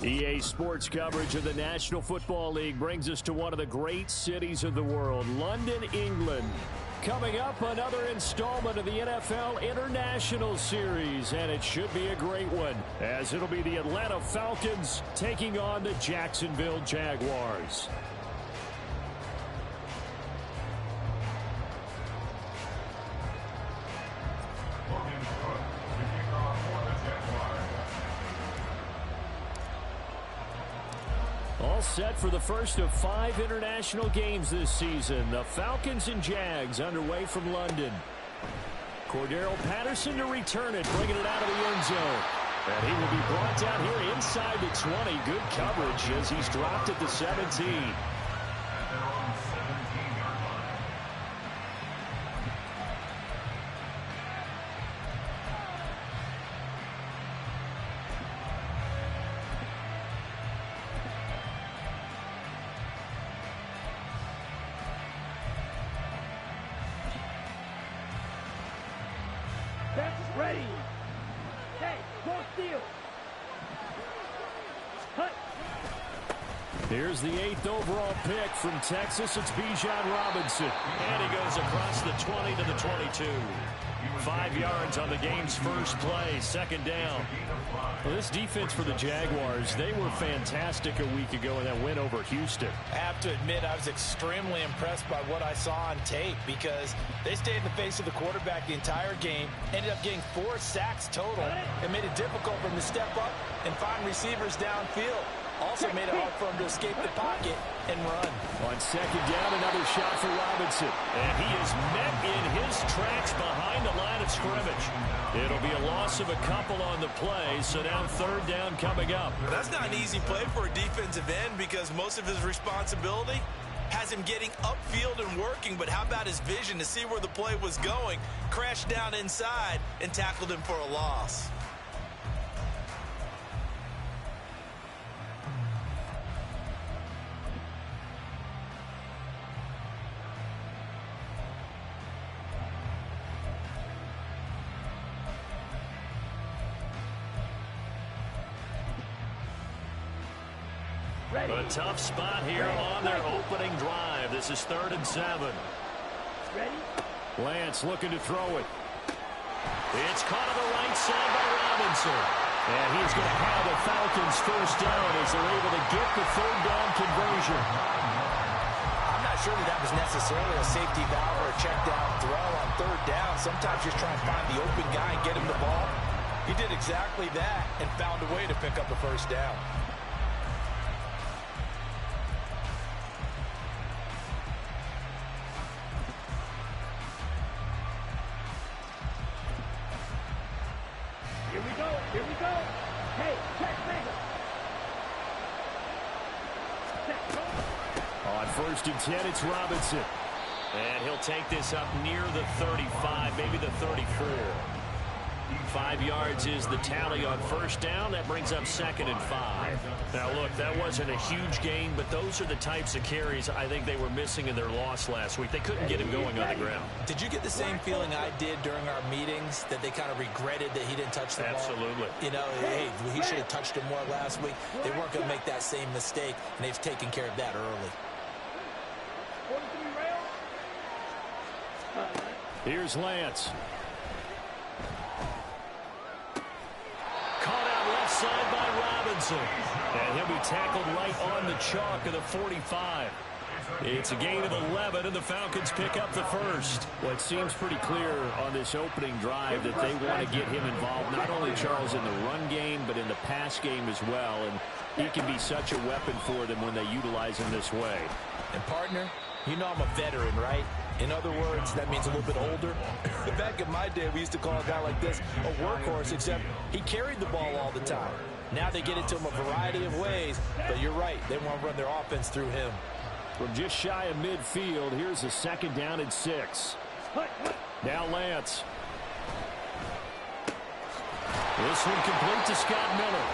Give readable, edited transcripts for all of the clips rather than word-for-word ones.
EA Sports coverage of the National Football League brings us to one of the great cities of the world, London, England. Coming up, another installment of the NFL International Series, and it should be a great one, as it'll be the Atlanta Falcons taking on the Jacksonville Jaguars. All set for the first of 5 international games this season. The Falcons and Jags underway from London. Cordero Patterson to return it, bringing it out of the end zone. And he will be brought down here inside the 20. Good coverage as he's dropped at the 17. Ready. Hey, go steal. Hut. Here's the 8th overall pick from Texas. It's Bijan Robinson. And he goes across the 20 to the 22. 5 yards on the game's first play. Second down. Well, this defense for the Jaguars, they were fantastic a week ago in that win over Houston. I have to admit, I was extremely impressed by what I saw on tape because they stayed in the face of the quarterback the entire game, ended up getting 4 sacks total, and made it difficult for him to step up and find receivers downfield. Also made it hard for him to escape the pocket and run. On second down, another shot for Robinson. And he is met in his tracks behind the line of scrimmage. It'll be a loss of a couple on the play, so now third down coming up. That's not an easy play for a defensive end because most of his responsibility has him getting upfield and working, but how about his vision to see where the play was going, crashed down inside, and tackled him for a loss. A tough spot here on their opening drive. This is 3rd and 7. Ready? Lance looking to throw it. It's caught on the right side by Robinson. And he's going to have the Falcons first down as they're able to get the third down conversion. I'm not sure that was necessarily a safety valve or a check down throw on third down. Sometimes just try and find the open guy and get him the ball. He did exactly that and found a way to pick up the first down. Here we go. Hey, check, nigga. On 1st and 10, it's Robinson. And he'll take this up near the 35, maybe the 34. 5 yards is the tally on first down. That brings up 2nd and 5. Now, look, that wasn't a huge gain, but those are the types of carries I think they were missing in their loss last week. They couldn't get him going on the ground. Did you get the same feeling I did during our meetings, that they kind of regretted that he didn't touch the ball? Absolutely. You know, hey, he should have touched him more last week. They weren't going to make that same mistake, and they've taken care of that early. Here's Lance. Caught out left side by Robinson. And he'll be tackled right on the chalk of the 45. It's a gain of 11, and the Falcons pick up the first. Well, it seems pretty clear on this opening drive that they want to get him involved, not only, Charles, in the run game, but in the pass game as well. And he can be such a weapon for them when they utilize him this way. And, partner, you know I'm a veteran, right? In other words, that means a little bit older. Back in my day, we used to call a guy like this a workhorse, except he carried the ball all the time. Now they get it to him a variety of ways, but you're right. They want to run their offense through him. From just shy of midfield, here's a 2nd down and 6. Now Lance. This one complete to Scott Miller.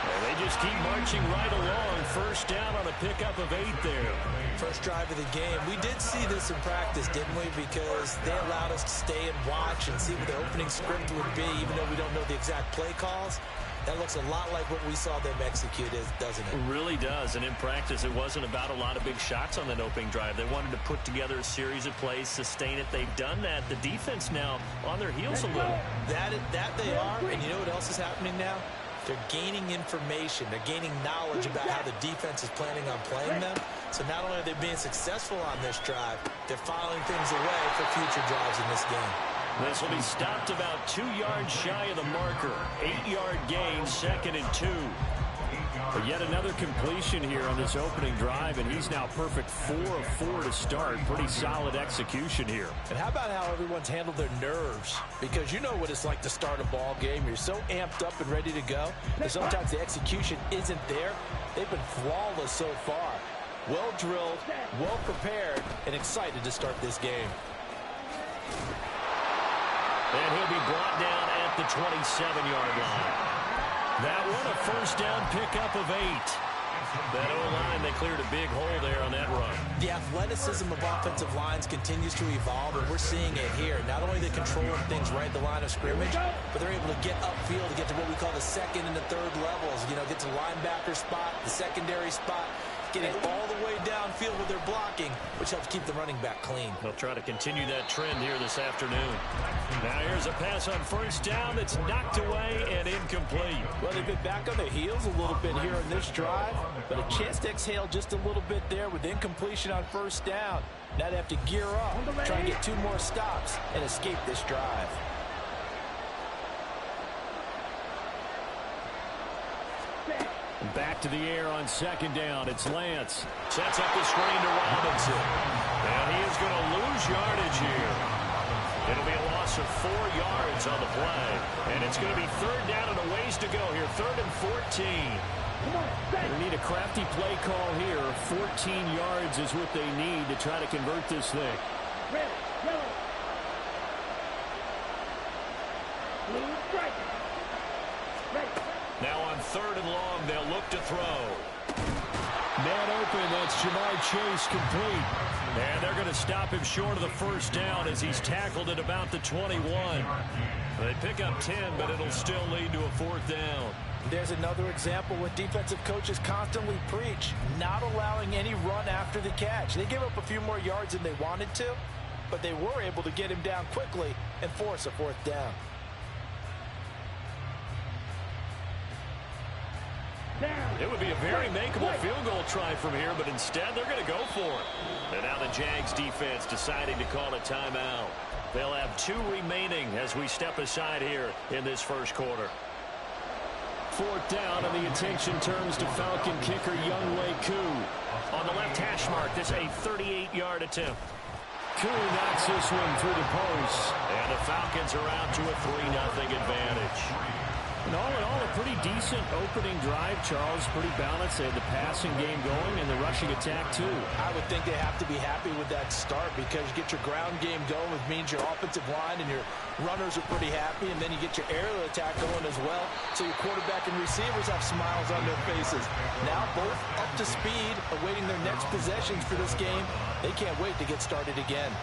And they just keep marching right along. First down on a pickup of 8 there. First drive of the game. We did see this in practice, didn't we? Because they allowed us to stay and watch and see what the opening script would be, even though we don't know the exact play calls. That looks a lot like what we saw them execute, doesn't it? It really does. And in practice, it wasn't about a lot of big shots on that opening drive. They wanted to put together a series of plays, sustain it. They've done that. The defense now on their heels a little. That they are. And you know what else is happening now? They're gaining information. They're gaining knowledge about how the defense is planning on playing them. So not only are they being successful on this drive, they're filing things away for future drives in this game. This will be stopped about 2 yards shy of the marker. 8-yard gain, 2nd and 2. But yet another completion here on this opening drive, and he's now perfect 4 of 4 to start. Pretty solid execution here. And how about how everyone's handled their nerves? Because you know what it's like to start a ball game. You're so amped up and ready to go, and sometimes the execution isn't there. They've been flawless so far. Well drilled, well prepared, and excited to start this game. And he'll be brought down at the 27-yard line. That one a first down pickup of 8. That O-line, they cleared a big hole there on that run. The athleticism of offensive lines continues to evolve, and we're seeing it here. Not only are they controlling things right at the line of scrimmage, but they're able to get upfield to get to what we call the second and the third levels. You know, get to the linebacker spot, the secondary spot, getting all the way downfield with their blocking, which helps keep the running back clean. They'll try to continue that trend here this afternoon. Now here's a pass on first down that's knocked away and incomplete. Well, they've been back on their heels a little bit here on this drive, but a chance to exhale just a little bit there with incompletion on first down. Now they have to gear up, try and get 2 more stops, and escape this drive. Back to the air on second down. It's Lance. Sets up the screen to Robinson. And he is going to lose yardage here. It'll be a loss of 4 yards on the play. And it's going to be third down and a ways to go here. 3rd and 14. They need a crafty play call here. 14 yards is what they need to try to convert this thing. Red, yellow. Blue, striker. Ready. Now on 3rd and long, they'll look to throw. Man open, that's Jamar Chase complete. And they're going to stop him short of the first down as he's tackled at about the 21. They pick up 10, but it'll still lead to a 4th down. There's another example what defensive coaches constantly preach, not allowing any run after the catch. They gave up a few more yards than they wanted to, but they were able to get him down quickly and force a 4th down. It would be a very makeable field goal try from here, but instead they're going to go for it. And now the Jags defense deciding to call a timeout. They'll have 2 remaining as we step aside here in this first quarter. 4th down, and the attention turns to Falcon kicker Younghoe Koo. On the left hash mark, this a 38-yard attempt. Koo knocks this one through the post. And the Falcons are out to a 3-0 advantage. And all in all, a pretty decent opening drive, Charles. Pretty balanced. They had the passing game going and the rushing attack, too. I would think they have to be happy with that start because you get your ground game going, which means your offensive line and your runners are pretty happy, and then you get your aerial attack going as well. So your quarterback and receivers have smiles on their faces. Now both up to speed, awaiting their next possessions for this game. They can't wait to get started again.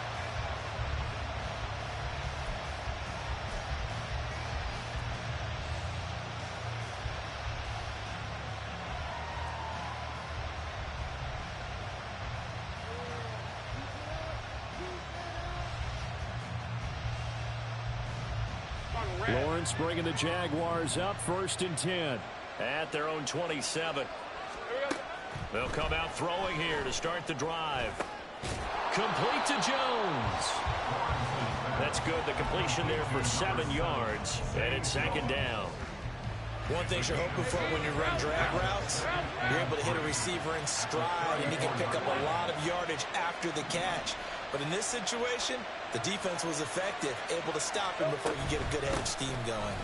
Lawrence bringing the Jaguars up 1st and 10 at their own 27. They'll come out throwing here to start the drive. Complete to Jones. That's good. The completion there for 7 yards, and it's 2nd down. One thing you're hoping for when you run drag routes, you're able to hit a receiver in stride, and he can pick up a lot of yardage after the catch. But in this situation, the defense was effective, able to stop him before you get a good head of steam going.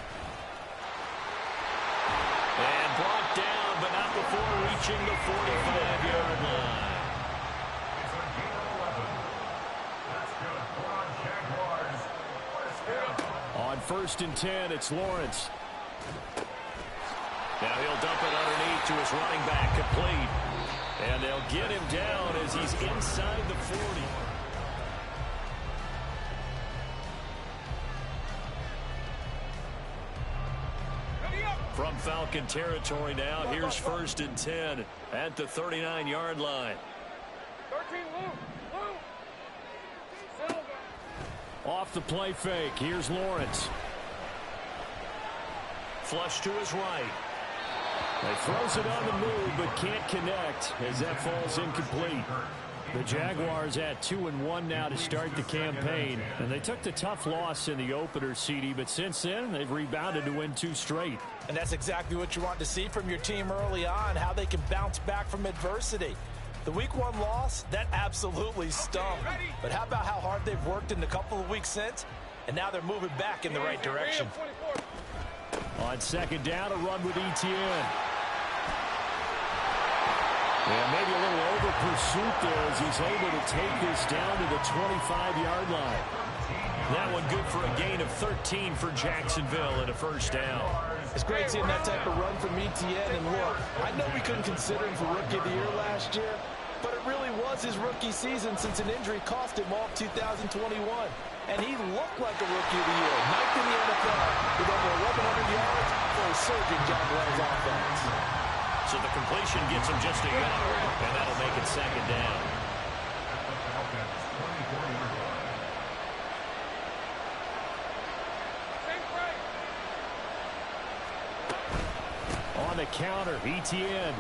And brought down, but not before reaching the 45-yard line. On 1st and 10, it's Lawrence. Now he'll dump it underneath to his running back, complete. And they'll get him down as he's inside the 40. From Falcon territory now, here's 1st and 10 at the 39-yard line. 13, Lou. Silver. Off the play fake, here's Lawrence. Flush to his right. He throws it on the move, but can't connect as that falls incomplete. The Jaguars at 2-1 now to start the campaign. And they took the tough loss in the opener, CD, but since then, they've rebounded to win 2 straight. And that's exactly what you want to see from your team early on, how they can bounce back from adversity. The Week 1 loss, that absolutely stung. But how about how hard they've worked in the couple of weeks since? And now they're moving back in the right direction. On 2nd down, a run with Etienne. Yeah, maybe a little over pursuit there as he's able to take this down to the 25-yard line. That one good for a gain of 13 for Jacksonville and a 1st down. It's great seeing that type of run from Etienne. And look, I know we couldn't consider him for Rookie of the Year last year, but it really was his rookie season since an injury cost him all of 2021. And he looked like a Rookie of the Year, 9th in the NFL with over 1,100 yards for a surging Jaguars offense. So the completion gets him just a yard, and that'll make it 2nd down. On the counter, Etienne.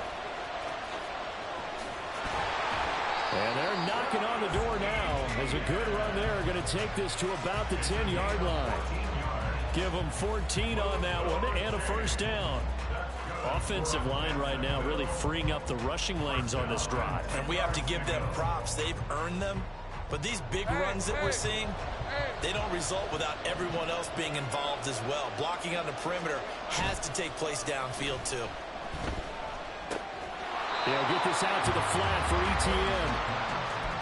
And they're knocking on the door now as a good run there going to take this to about the 10-yard line. Give them 14 on that one and a 1st down. Offensive line right now really freeing up the rushing lanes on this drive. And we have to give them props. They've earned them. But these big runs that we're seeing, they don't result without everyone else being involved as well. Blocking on the perimeter has to take place downfield too. They'll get this out to the flat for Etienne.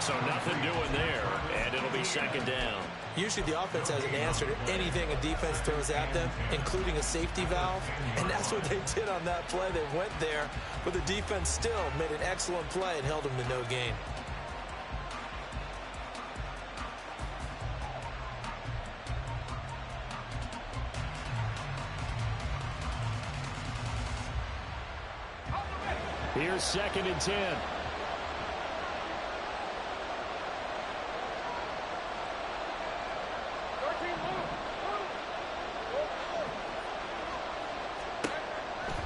So nothing doing there, and it'll be 2nd down. Usually the offense has an answer to anything a defense throws at them, including a safety valve. And that's what they did on that play. They went there, but the defense still made an excellent play and held them to no gain. Here's 2nd and 10.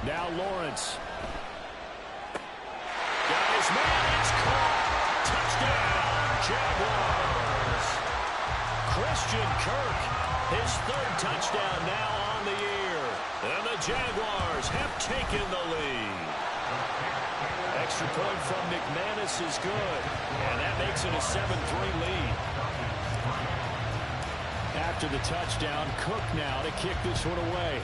Now Lawrence. Got his man. It's caught. Touchdown, Jaguars. Christian Kirk, his 3rd touchdown now on the year. And the Jaguars have taken the lead. Extra point from McManus is good. And that makes it a 7-3 lead. After the touchdown, Cook now to kick this one away.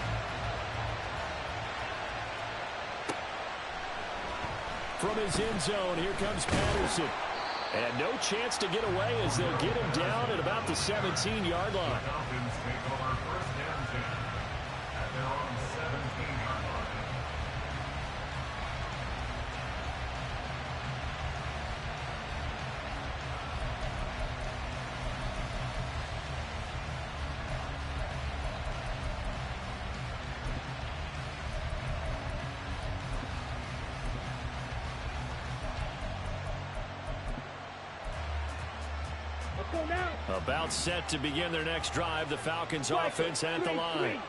From his end zone, here comes Patterson. And no chance to get away as they'll get him down at about the 17-yard line. About set to begin their next drive, the Falcons offense at the line.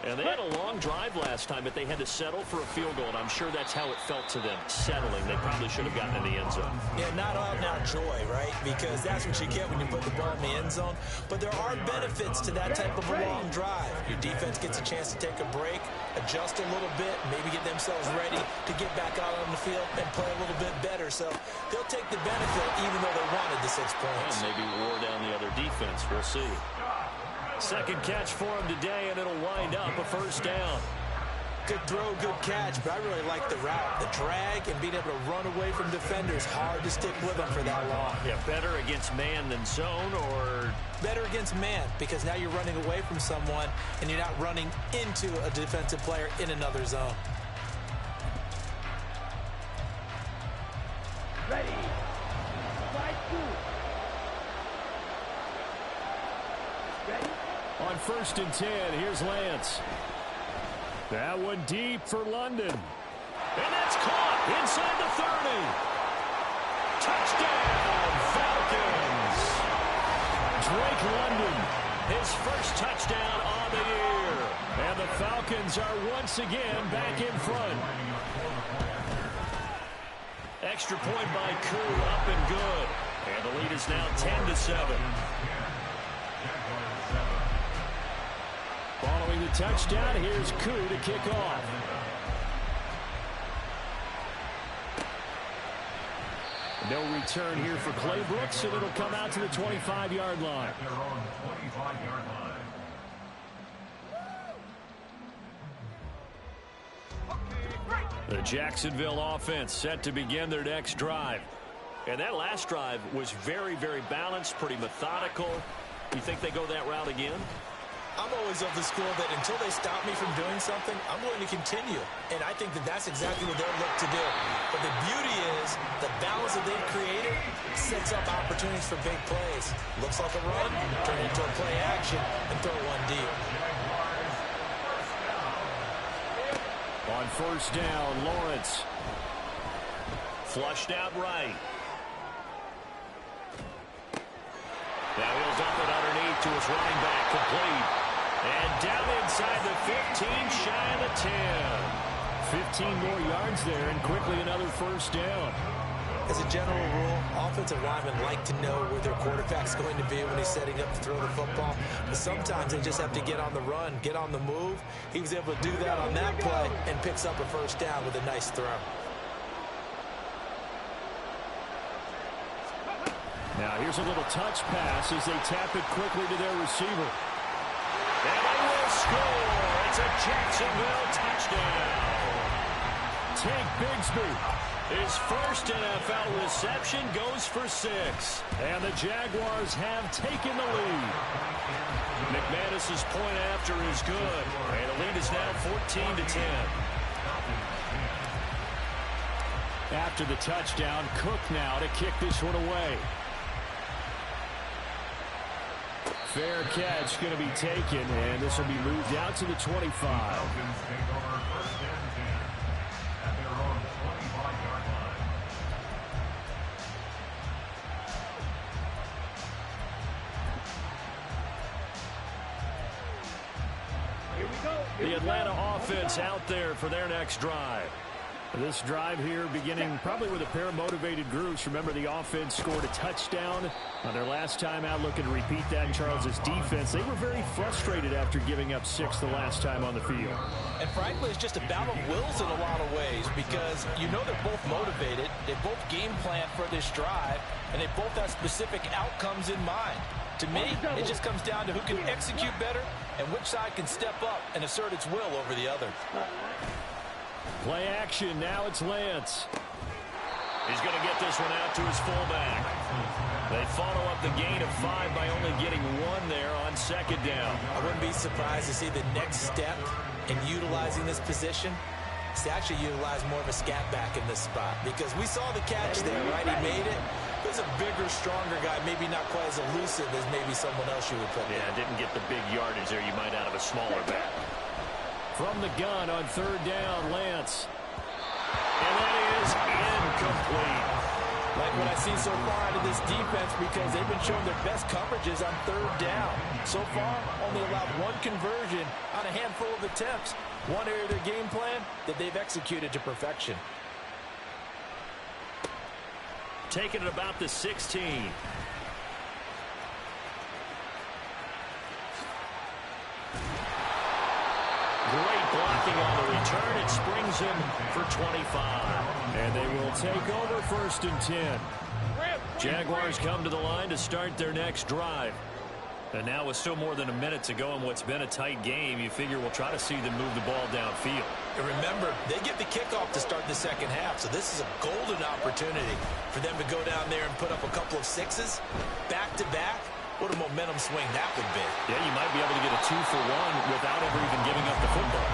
And they had a long drive last time, but they had to settle for a field goal, and I'm sure that's how it felt to them, settling. They probably should have gotten in the end zone. Yeah, not all now joy, right? Because that's what you get when you put the ball in the end zone. But there are benefits to that type of a long drive. Your defense gets a chance to take a break, adjust a little bit, maybe get themselves ready to get back out on the field and play a little bit better. So they'll take the benefit even though they wanted the 6 points. And maybe wore down the other defense. We'll see. 2nd catch for him today, and it'll wind up a 1st down. Good throw, good catch, but I really like the route. The drag and being able to run away from defenders, hard to stick with them for that long. Yeah, better against man than zone, or? Better against man, because now you're running away from someone, and you're not running into a defensive player in another zone. Ready. Slide through. Ready. On 1st and 10, here's Lance. That one deep for London. And that's caught inside the 30. Touchdown, Falcons. Drake London, his first touchdown on the year. And the Falcons are once again back in front. Extra point by Koo, up and good. And the lead is now 10-7. Following the touchdown, here's Koo to kick off. No return here for Claybrooks, and it'll come out to the 25-yard line. The Jacksonville offense set to begin their next drive. And that last drive was very, very balanced, pretty methodical. You think they go that route again? I'm always of the school that until they stop me from doing something, I'm going to continue. And I think that that's exactly what they'll look to do. But the beauty is the balance that they've created sets up opportunities for big plays. Looks like a run, turn it into a play action, and throw one deep. On first down, Lawrence. Flushed out right. Now he'll dump it underneath to his running back, complete. And down inside the 15, shy of the 10. 15 more yards there, and quickly another first down. As a general rule, offensive linemen like to know where their quarterback's going to be when he's setting up to throw the football. But sometimes they just have to get on the run, get on the move. He was able to do that on that play and picks up a first down with a nice throw. Now here's a little touch pass as they tap it quickly to their receiver. And they will score. It's a Jacksonville touchdown. Tank Bigsby, his first NFL reception, goes for 6. And the Jaguars have taken the lead. McManus's point after is good. And the lead is now 14-10. After the touchdown, Cook now to kick this one away. Fair catch going to be taken, and this will be moved out to the 25. The Atlanta offense out there for their next drive. This drive here beginning probably with a pair of motivated groups. Remember, the offense scored a touchdown on their last time out, looking to repeat that in Charles's defense. They were very frustrated after giving up 6 the last time on the field. And frankly, it's just a battle of wills in a lot of ways because you know they're both motivated. They both game plan for this drive, and they both have specific outcomes in mind. To me, it just comes down to who can execute better and which side can step up and assert its will over the other. Play action. Now it's Lance. He's going to get this one out to his fullback. They follow up the gain of 5 by only getting 1 there on second down. I wouldn't be surprised to see the next step in utilizing this position is to actually utilize more of a scat back in this spot because we saw the catch there, right? He made it. There's a bigger, stronger guy, maybe not quite as elusive as maybe someone else you would put in. Yeah, didn't get the big yardage there you might out of a smaller back. From the gun on third down, Lance. And that is incomplete. Like what I've seen so far out of this defense because they've been showing their best coverages on third down. So far, only allowed 1 conversion on a handful of attempts. One area of their game plan that they've executed to perfection. Taking it about the 16. Great blocking on the return. It springs him for 25. And they will take over first and 10. Jaguars come to the line to start their next drive. And now with still more than a minute to go in what's been a tight game, you figure we'll try to see them move the ball downfield. And remember, they get the kickoff to start the second half, so this is a golden opportunity for them to go down there and put up a couple of 6s back-to-back. What a momentum swing that would be. Yeah, you might be able to get a 2-for-1 without ever even giving up the football.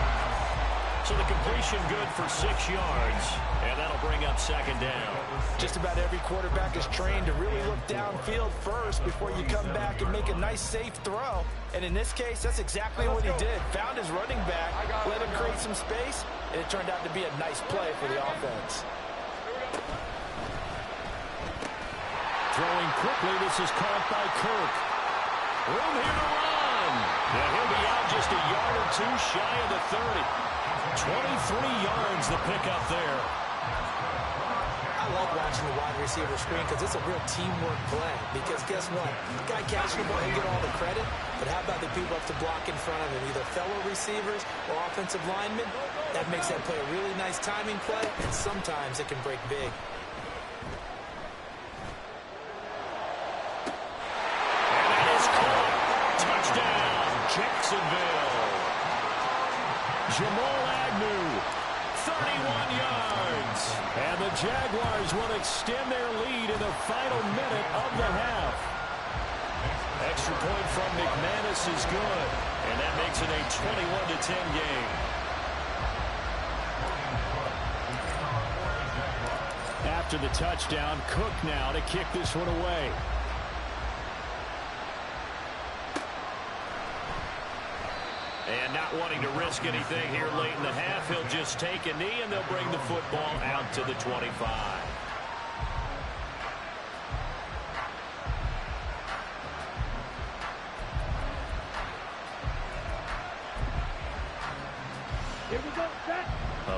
So the completion good for 6 yards, and that'll bring up second down. Just about every quarterback is trained to really look downfield first before you come back and make a nice, safe throw. And in this case, that's exactly what he did. Found his running back, let him create some space, and it turned out to be a nice play for the offense. Throwing quickly, this is caught by Kirk. Room here to run. And he'll be out just a yard or two shy of the 30. 23 yards the pickup there. I love watching the wide receiver screen because it's a real teamwork play. Because guess what? The guy catching the ball, he'll get all the credit. But how about the people up to block in front of him, either fellow receivers or offensive linemen? That makes that play a really nice timing play, and sometimes it can break big. Jacksonville. Jamal Agnew, 31 yards. And the Jaguars will extend their lead in the final minute of the half. Extra point from McManus is good. And that makes it a 21-10 game. After the touchdown, Cook now to kick this one away. And not wanting to risk anything here late in the half, he'll just take a knee, and they'll bring the football out to the 25. Here we go, set.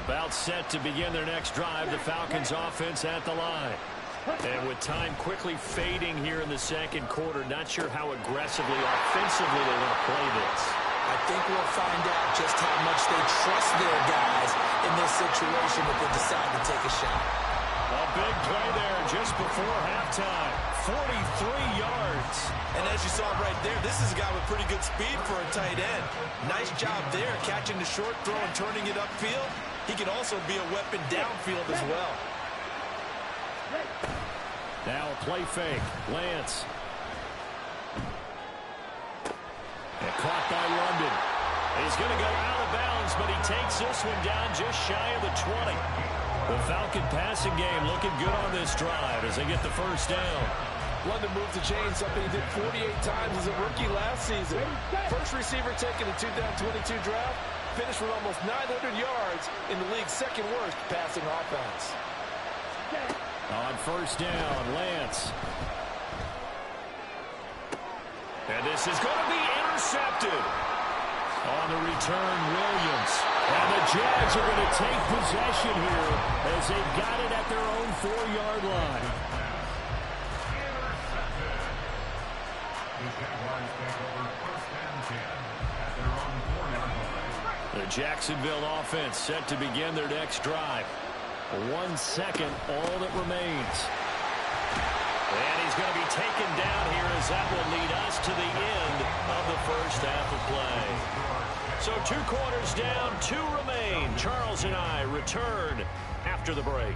About set to begin their next drive, the Falcons offense at the line. And with time quickly fading here in the second quarter, not sure how aggressively, offensively they want to play this. I think we'll find out just how much they trust their guys in this situation if they decide to take a shot. A big play there just before halftime. 43 yards. And as you saw right there, this is a guy with pretty good speed for a tight end. Nice job there catching the short throw and turning it upfield. He can also be a weapon downfield as well. Now a play fake. Lance. And caught by London. He's going to go out of bounds, but he takes this one down just shy of the 20. The Falcon passing game looking good on this drive as they get the first down. London moved the chain, something he did 48 times as a rookie last season. First receiver taking a 2-down-22 draft, finished with almost 900 yards in the league's second worst passing offense. On first down, Lance. And this is going to be intercepted. On the return, Williams. And the Jags are going to take possession here as they've got it at their own 4-yard line. The Jacksonville offense set to begin their next drive. 1 second, all that remains. And he's going to be taken down here as that will lead us to the end of the first half of play. So 2 quarters down, 2 remain. Charles and I return after the break.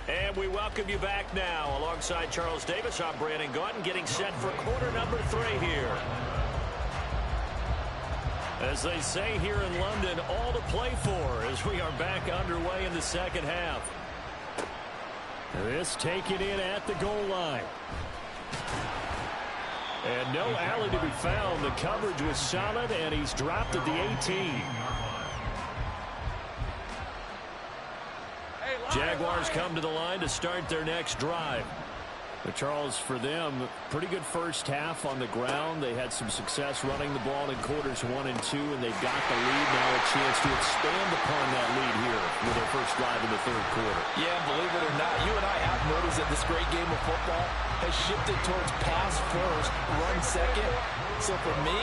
And we welcome you back now. Alongside Charles Davis, I'm Brandon Gaudin, getting set for quarter number 3 here. As they say here in London, all to play for as we are back underway in the second half. This taken in at the goal line. And no alley to be found. The coverage was solid, and he's dropped at the 18. Jaguars come to the line to start their next drive. But Charles, for them, pretty good first half on the ground. They had some success running the ball in quarters 1 and 2, and they've got the lead now, a chance to expand upon that lead here with their first drive in the third quarter. Yeah, believe it or not, you and I have noticed that this great game of football has shifted towards pass first, run second. So for me,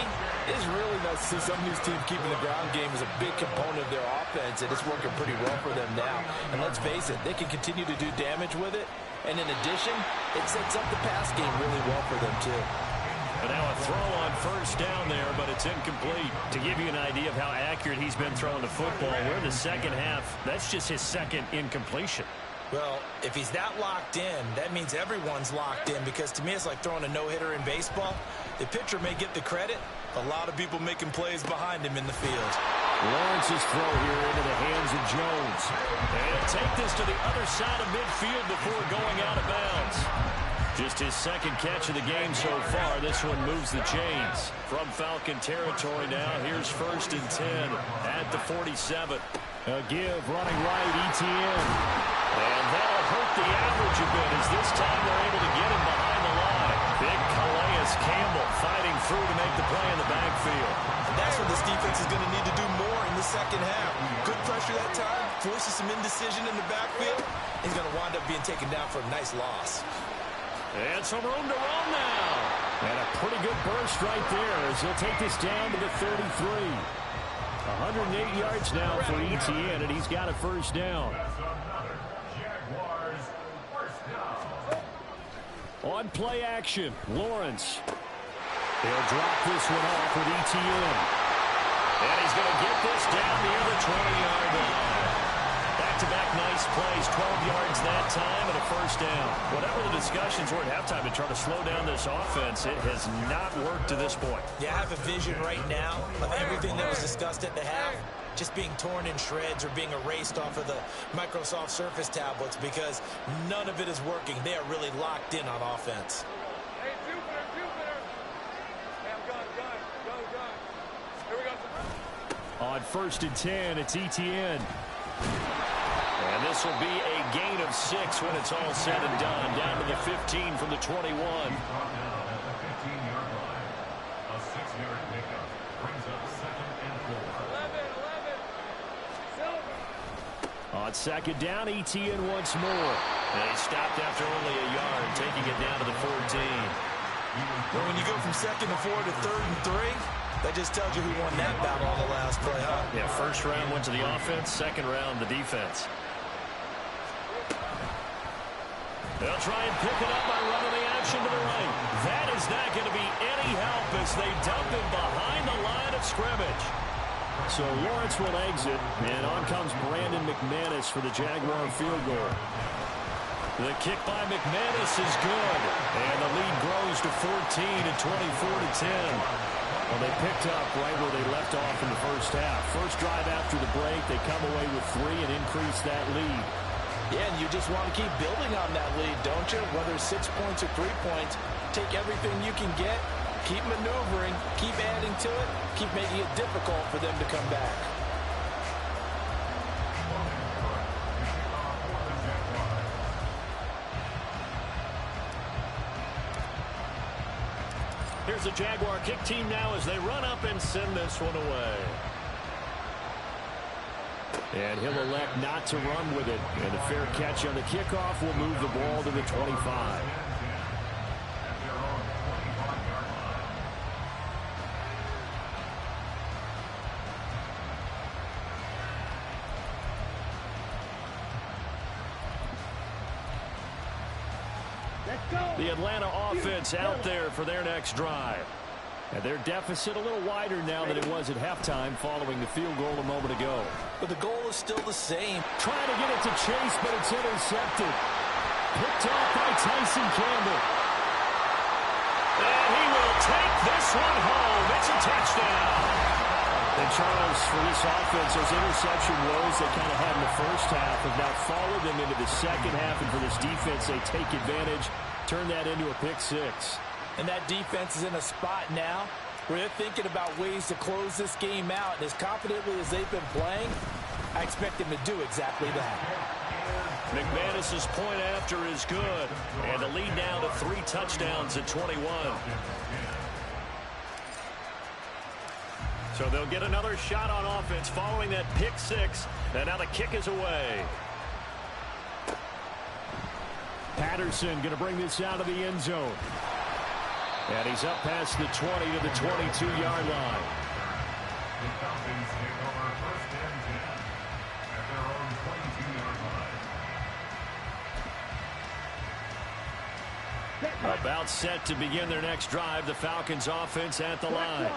it's really nice to see some of these teams keeping the ground game as a big component of their offense, and it's working pretty well for them now. And let's face it, they can continue to do damage with it. And in addition, it sets up the pass game really well for them, too. And now a throw on first down there, but it's incomplete. To give you an idea of how accurate he's been throwing the football, we're in the second half. That's just his second incompletion. Well, if he's that locked in, that means everyone's locked in, because to me it's like throwing a no-hitter in baseball. The pitcher may get the credit. A lot of people making plays behind him in the field. Lawrence's throw here into the hands of Jones. And he'll take this to the other side of midfield before going out of bounds. Just his second catch of the game so far. This one moves the chains. From Falcon territory now, here's 1st and 10 at the 47. A give running right, ETN. And that'll hurt the average a bit as this time they're able to get him behind the line. Big Calais Campbell fighting through to make the play in the backfield. That's what this defense is going to need to do more in the second half. Good pressure that time, forces some indecision in the backfield. He's going to wind up being taken down for a nice loss. And some room to run now. And a pretty good burst right there as he'll take this down to the 33. 108 yards now for ETN, and he's got a first down. On play action, Lawrence. He'll drop this one off with ETN. And he's going to get this down near the 20-yard line. Back-to-back nice plays, 12 yards that time and a first down. Whatever the discussions were at halftime to try to slow down this offense, it has not worked to this point. Yeah, I have a vision right now of everything that was discussed at the half just being torn in shreds or being erased off of the Microsoft Surface tablets, because none of it is working. They are really locked in on offense. Hey, Jupiter. Hey, I'm gun. Here we go. On 1st and 10, it's ETN. And this will be a gain of 6 when it's all said and done. Down to the 15 from the 21. On 2nd down, ETN once more. And he stopped after only a yard, taking it down to the 14. Well, when you go from 2nd and 4 to 3rd and 3, that just tells you who won that battle on the last play, huh? Yeah, first round went to the offense, second round the defense. They'll try and pick it up by running the action to the right. That is not going to be any help as they dump him behind the line of scrimmage. So Lawrence will exit, and on comes Brandon McManus for the Jaguar field goal. The kick by McManus is good, and the lead grows to 14 and 24-10. Well, they picked up right where they left off in the first half. First drive after the break, they come away with 3 and increase that lead. Yeah, and you just want to keep building on that lead, don't you? Whether it's 6 points or 3 points, take everything you can get, keep maneuvering, keep adding to it, keep making it difficult for them to come back. Here's the Jaguar kick team now as they run up and send this one away. And he'll elect not to run with it. And a fair catch on the kickoff will move the ball to the 25. The Atlanta offense out there for their next drive. And their deficit a little wider now than it was at halftime following the field goal a moment ago. But the goal is still the same. Trying to get it to Chase, but it's intercepted. Picked off by Tyson Campbell. And he will take this one home. It's a touchdown. And Charles, for this offense, those interception woes they kind of had in the first half have now followed them into the second half. And for this defense, they take advantage, turn that into a pick 6. And that defense is in a spot now where they're thinking about ways to close this game out. And as confidently as they've been playing, I expect them to do exactly that. McManus's point after is good. And the lead now to 3 touchdowns at 21. So they'll get another shot on offense following that pick 6. And now the kick is away. Patterson going to bring this out of the end zone. And he's up past the 20 to the 22-yard line. About set to begin their next drive. The Falcons offense at the line.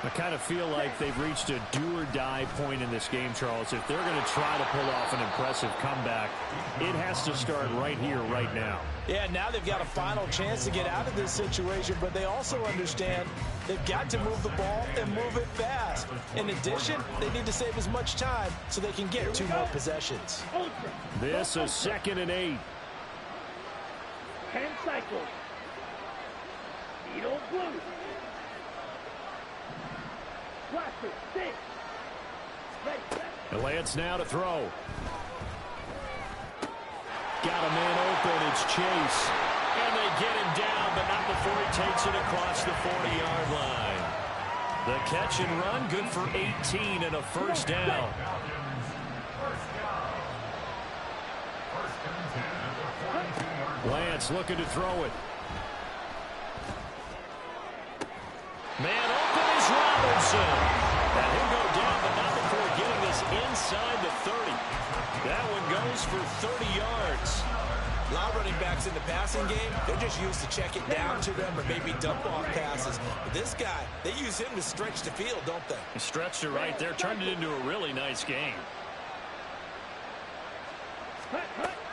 I kind of feel like they've reached a do-or-die point in this game, Charles. If they're going to try to pull off an impressive comeback, it has to start right here, right now. Yeah, now they've got a final chance to get out of this situation, but they also understand they've got to move the ball and move it fast. In addition, they need to save as much time so they can get 2 more possessions. This is 2nd and 8. 10 cycles. Needle blue. Blaster, 6. And Lance now to throw. Got a man open. It's Chase. And they get him down, but not before he takes it across the 40-yard line. The catch and run, good for 18 and a first down. Lance looking to throw it. Man open is Robinson. And he'll go down, but not before getting this inside the 30. That one goes for 30 yards. A lot of running backs in the passing game, they're just used to check it down to them or maybe dump off passes. But this guy, they use him to stretch the field, don't they? He stretched it right there, turned it into a really nice game.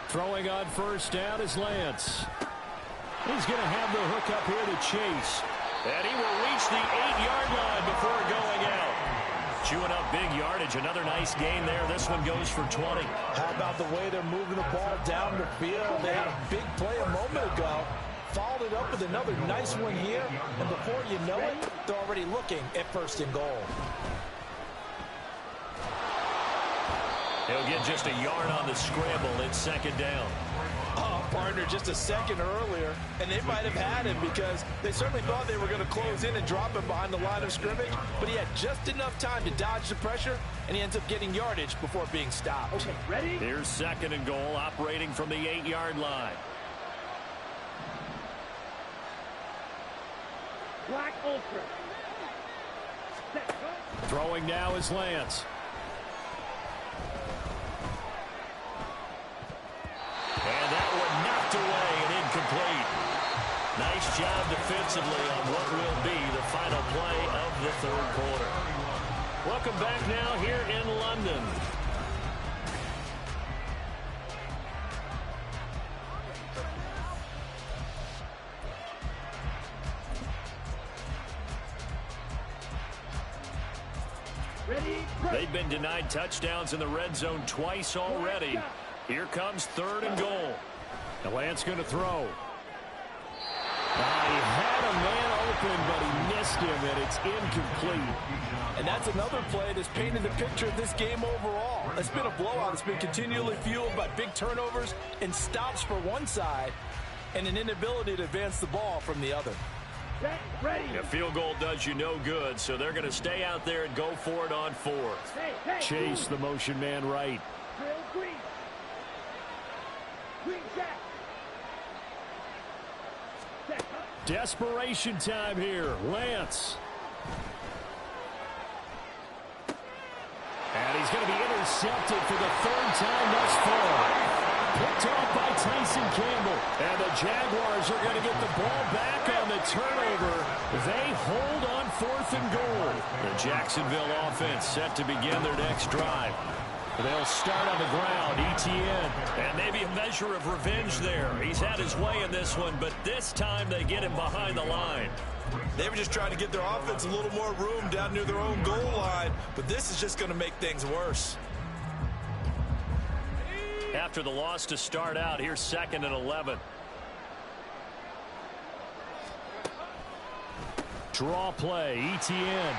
Throwing on first down is Lance. He's going to have the hook up here to Chase. And he will reach the 8-yard line before going out. Chewing up big yardage. Another nice gain there. This one goes for 20. How about the way they're moving the ball down the field? They had a big play a moment ago. Followed it up with another nice one here. And before you know it, they're already looking at 1st and goal. He'll get just a yard on the scramble. It's 2nd down. Oh, partner, just a second earlier, and they might have had him because they certainly thought they were going to close in and drop him behind the line of scrimmage, but he had just enough time to dodge the pressure, and he ends up getting yardage before being stopped. Okay, ready? Here's 2nd and goal, operating from the 8-yard line. Black Ultra. Set, go. Throwing now is Lance. And that one knocked away and incomplete. Nice job defensively on what will be the final play of the 3rd quarter. Welcome back now here in London. They've been denied touchdowns in the red zone twice already. Here comes 3rd and goal. And Lance going to throw. He had a man open, but he missed him, and it's incomplete. And that's another play that's painted the picture of this game overall. It's been a blowout. It's been continually fueled by big turnovers and stops for one side and an inability to advance the ball from the other. A field goal does you no good, so they're going to stay out there and go for it on 4th. Chase the motion man right. Desperation time here. Lance. And he's going to be intercepted for the 3rd time thus far. Picked off by Tyson Campbell. And the Jaguars are going to get the ball back on the turnover. They hold on 4th and goal. The Jacksonville offense set to begin their next drive. They'll start on the ground, Etienne. And maybe a measure of revenge there. He's had his way in this one, but this time they get him behind the line. They were just trying to get their offense a little more room down near their own goal line, but this is just going to make things worse. After the loss to start out, here's 2nd and 11. Draw play, Etienne.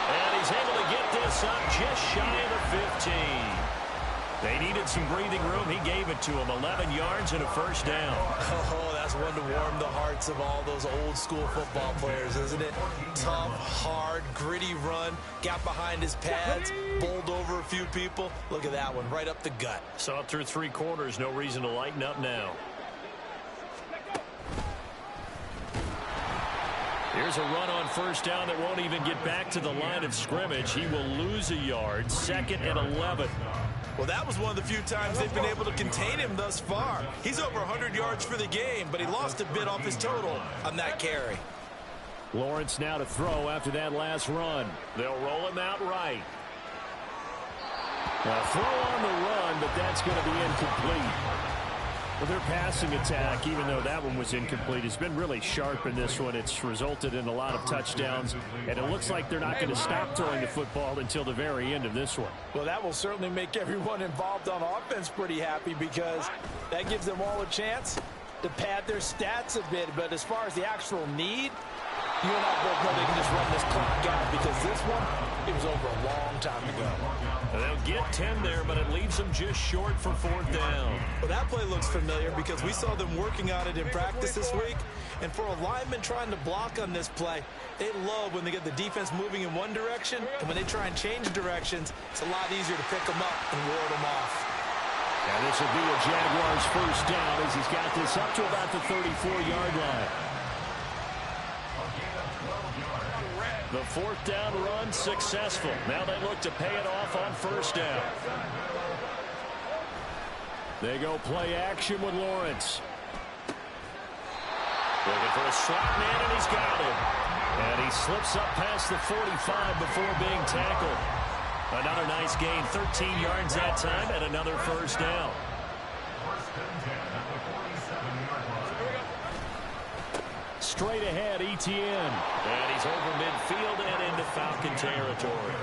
And he's able to get this up just shy of the 15. They needed some breathing room. He gave it to him. 11 yards and a first down. Oh, that's one to warm the hearts of all those old school football players, isn't it? Tough, hard, gritty run. Got behind his pads, bowled over a few people. Look at that one, right up the gut. So up through 3 quarters, no reason to lighten up now. Here's a run on first down that won't even get back to the line of scrimmage. He will lose a yard. 2nd and 11. Well, that was one of the few times they've been able to contain him thus far. He's over 100 yards for the game, but he lost a bit off his total on that carry. Lawrence now to throw after that last run. They'll roll him out right. Now throw on the run, but that's going to be incomplete. Well, their passing attack, even though that one was incomplete, has been really sharp in this one. It's resulted in a lot of touchdowns, and it looks like they're not going to stop throwing the football until the very end of this one. Well, that will certainly make everyone involved on offense pretty happy because that gives them all a chance to pad their stats a bit. But as far as the actual need, you and I both know they can just run this clock out because this one, it was over a long time ago. They'll get 10 there, but it leaves them just short for 4th down. Well, that play looks familiar because we saw them working on it in practice this week. And for a lineman trying to block on this play, they love when they get the defense moving in one direction. And when they try and change directions, it's a lot easier to pick them up and ward them off. And this will be a Jaguars 1st down as he's got this up to about the 34-yard line. The 4th down run successful. Now they look to pay it off on 1st down. They go play action with Lawrence. Looking for a slot man, and he's got him. And he slips up past the 45 before being tackled. Another nice gain, 13 yards that time, and another 1st down. Straight ahead, Etienne. And he's over midfield and into Falcon territory.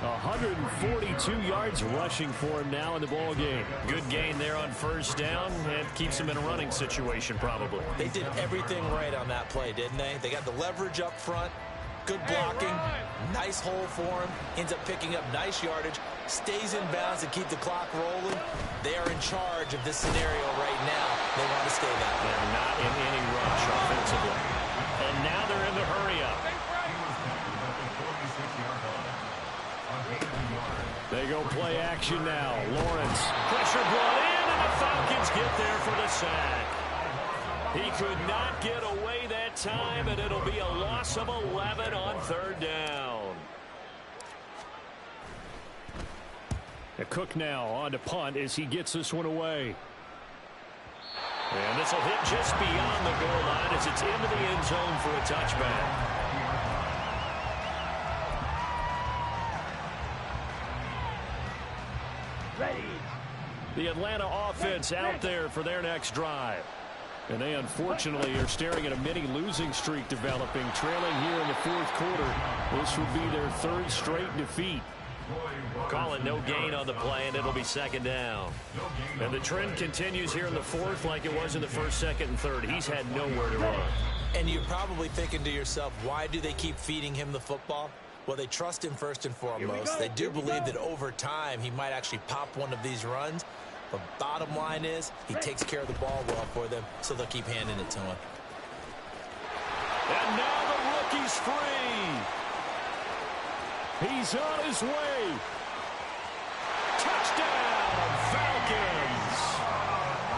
142 yards rushing for him now in the ball game. Good gain there on 1st down, and keeps him in a running situation probably. They did everything right on that play, didn't they? They got the leverage up front, good blocking, nice hole for him, ends up picking up nice yardage, stays in bounds to keep the clock rolling. They are in charge of this scenario right now. They want to stay that way. They're not in any rush offensively. And now they're in the hurry-up. They go play action now. Lawrence, pressure brought in, and the Falcons get there for the sack. He could not get away that time, and it'll be a loss of 11 on 3rd down. Cook now on to punt as he gets this one away. And this will hit just beyond the goal line as it's into the end zone for a touchback. Ready. The Atlanta offense out there for their next drive. And they unfortunately are staring at a mini losing streak developing, trailing here in the 4th quarter. This would be their 3rd straight defeat. Call it no gain on the play, and it'll be 2nd down. And the trend continues here in the 4th like it was in the 1st, 2nd, and 3rd. He's had nowhere to run. And you're probably thinking to yourself, why do they keep feeding him the football? Well, they trust him first and foremost. They do believe that over time he might actually pop one of these runs. But bottom line is he takes care of the ball well for them, so they'll keep handing it to him. And now the rookie's free. He's on his way. Touchdown, Falcons.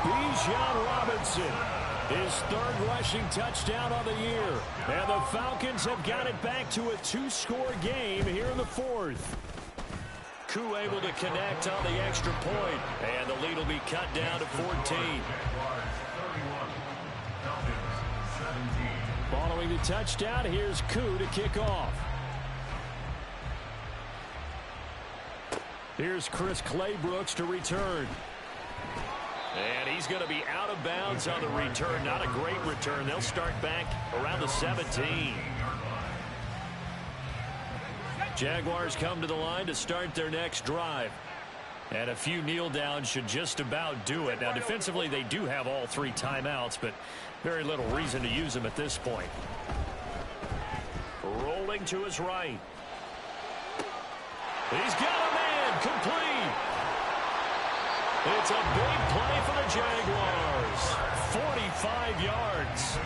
Bijan Robinson, his 3rd rushing touchdown of the year. And the Falcons have got it back to a 2-score game here in the 4th. Koo able to connect on the extra point, and the lead will be cut down to 14. Following the touchdown, here's Koo to kick off. Here's Chris Claybrooks to return. And he's going to be out of bounds on the return. Not a great return. They'll start back around the 17. Jaguars come to the line to start their next drive. And a few kneel downs should just about do it. Now, defensively, they do have all 3 timeouts, but very little reason to use them at this point. Rolling to his right. He's got a man complete. It's a big play for the Jaguars. 45 yards.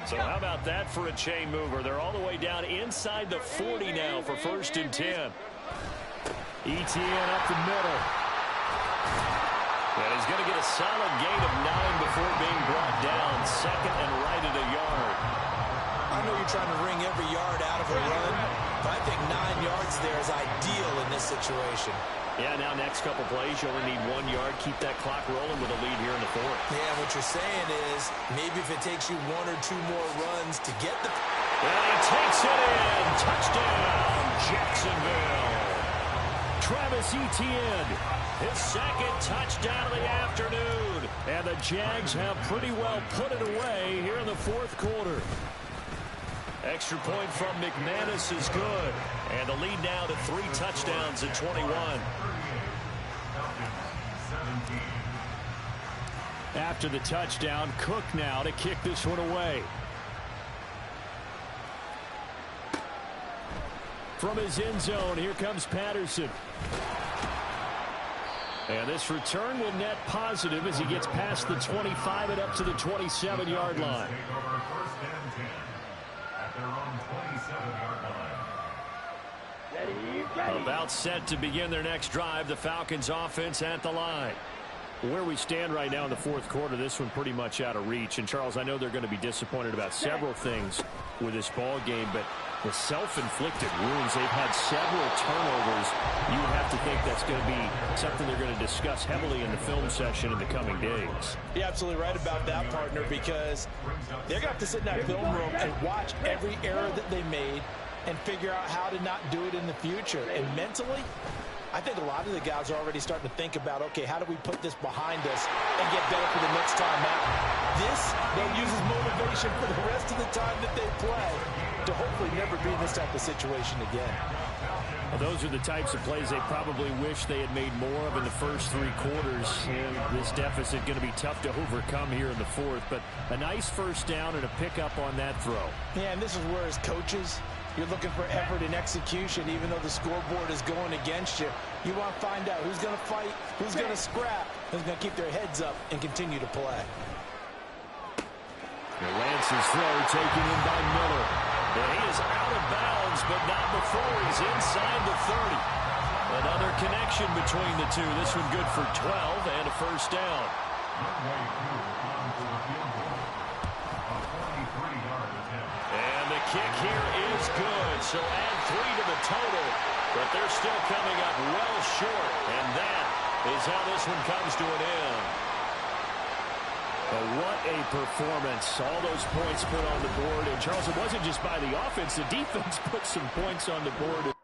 So how about that for a chain mover? They're all the way down inside the 40 now for 1st and 10. Etienne up the middle. And he's going to get a solid gain of 9 before being brought down. Second and right at a yard. I know you're trying to wring every yard out of a run, but I think 9 yards there is ideal in this situation. Yeah, now next couple plays, you only need 1 yard. Keep that clock rolling with a lead here in the fourth. Yeah, what you're saying is maybe if it takes you 1 or 2 more runs to get the... And he takes it in. Touchdown, Jacksonville. Travis Etienne, his second touchdown of the afternoon. And the Jags have pretty well put it away here in the fourth quarter. Extra point from McManus is good. And the lead now to 3 touchdowns at 21. After the touchdown, Cook now to kick this one away. From his end zone, here comes Patterson. And this return will net positive as he gets past the 25 and up to the 27-yard line. About set to begin their next drive, the Falcons offense at the line. Where we stand right now in the fourth quarter, this one pretty much out of reach. And, Charles, I know they're going to be disappointed about several things with this ball game, but the self-inflicted wounds, they've had several turnovers. You have to think that's going to be something they're going to discuss heavily in the film session in the coming days. You're absolutely right about that, partner, because they're going to have to sit in that film room and watch every error that they made and figure out how to not do it in the future. And mentally, I think a lot of the guys are already starting to think about, okay, how do we put this behind us and get better for the next time out? This, they'll use as motivation for the rest of the time that they play to hopefully never be in this type of situation again. Well, those are the types of plays they probably wish they had made more of in the first 3 quarters. And this deficit going to be tough to overcome here in the fourth. But a nice first down and a pickup on that throw. Yeah, and this is where, as coaches, you're looking for effort and execution, even though the scoreboard is going against you. You want to find out who's going to fight, who's going to scrap, who's going to keep their heads up and continue to play. Lance's throw taken in by Miller. And he is out of bounds, but not before he's inside the 30. Another connection between the two. This one good for 12 and a first down. And the kick here is good. So add 3 to the total, but they're still coming up well short. And that is how this one comes to an end. But what a performance. All those points put on the board. And, Charles, it wasn't just by the offense. The defense put some points on the board.